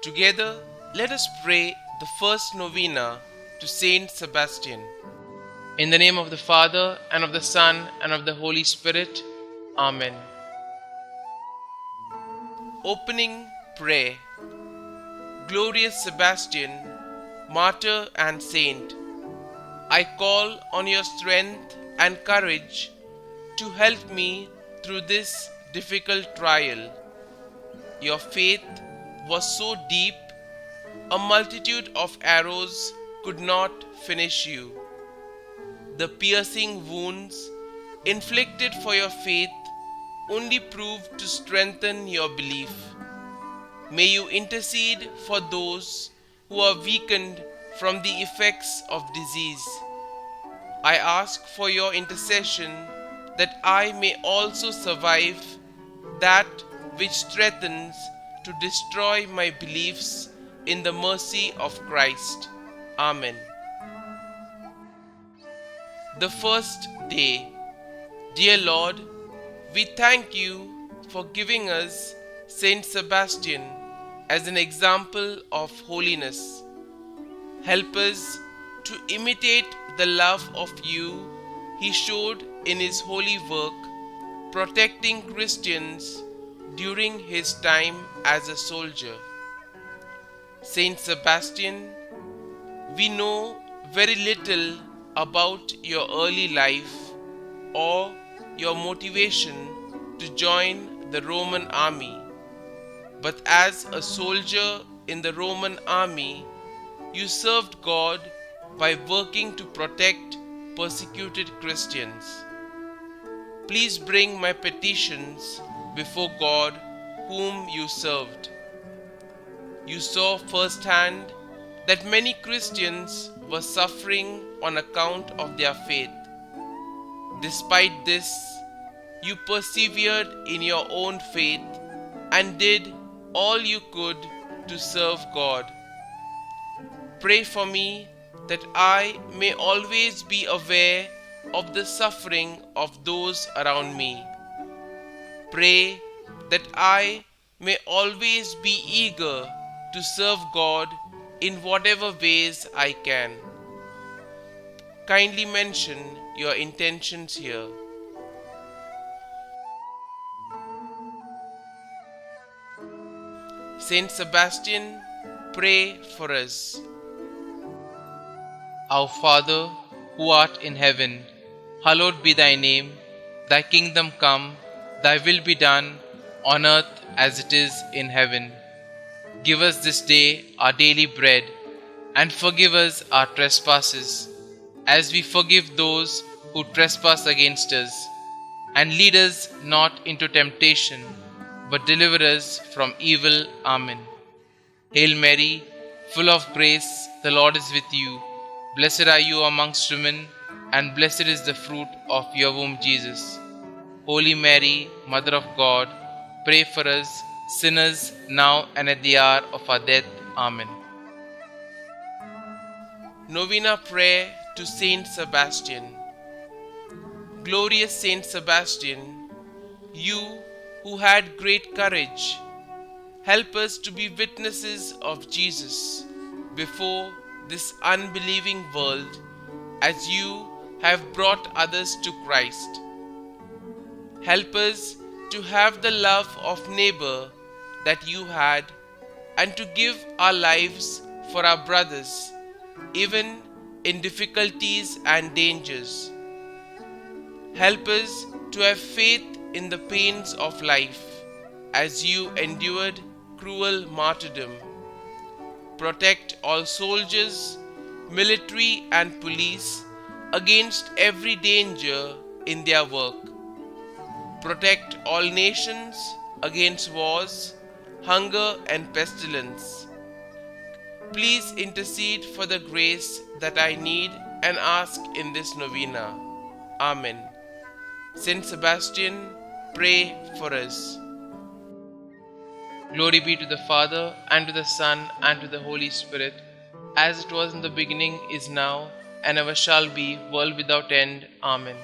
Together, let us pray the first novena to Saint Sebastian. In the name of the Father, and of the Son, and of the Holy Spirit. Amen. Opening Prayer. Glorious Sebastian, martyr and saint, I call on your strength and courage to help me through this difficult trial. Your faith was so deep, a multitude of arrows could not finish you. The piercing wounds inflicted for your faith only proved to strengthen your belief. May you intercede for those who are weakened from the effects of disease. I ask for your intercession that I may also survive that which threatens to destroy my beliefs in the mercy of Christ. Amen. The first day. Dear Lord, we thank you for giving us St Sebastian as an example of holiness. Help us to imitate the love of you he showed in his holy work, protecting Christians during his time as a soldier. Saint Sebastian, we know very little about your early life or your motivation to join the Roman army. But as a soldier in the Roman army, you served God by working to protect persecuted Christians. Please bring my petitions before God whom you served. You saw firsthand that many Christians were suffering on account of their faith. Despite this, you persevered in your own faith and did all you could to serve God. Pray for me that I may always be aware of the suffering of those around me. Pray that I may always be eager to serve God in whatever ways I can. Kindly mention your intentions here. Saint Sebastian, pray for us. Our Father, who art in heaven, hallowed be thy name. Thy kingdom come, thy will be done, on earth as it is in heaven. Give us this day our daily bread, and forgive us our trespasses, as we forgive those who trespass against us. And lead us not into temptation, but deliver us from evil. Amen. Hail Mary, full of grace, the Lord is with you. Blessed are you amongst women, and blessed is the fruit of your womb, Jesus. Holy Mary, Mother of God, pray for us, sinners, now and at the hour of our death. Amen. Novena Prayer to Saint Sebastian. Glorious Saint Sebastian, you who had great courage, help us to be witnesses of Jesus before this unbelieving world, as you have brought others to Christ. Help us to have the love of neighbor that you had, and to give our lives for our brothers, even in difficulties and dangers. Help us to have faith in the pains of life, as you endured cruel martyrdom. Protect all soldiers, military and police against every danger in their work. Protect all nations against wars, hunger and pestilence. Please intercede for the grace that I need and ask in this novena. Amen. Saint Sebastian, pray for us. Glory be to the Father, and to the Son, and to the Holy Spirit, as it was in the beginning, is now, and ever shall be, world without end. Amen.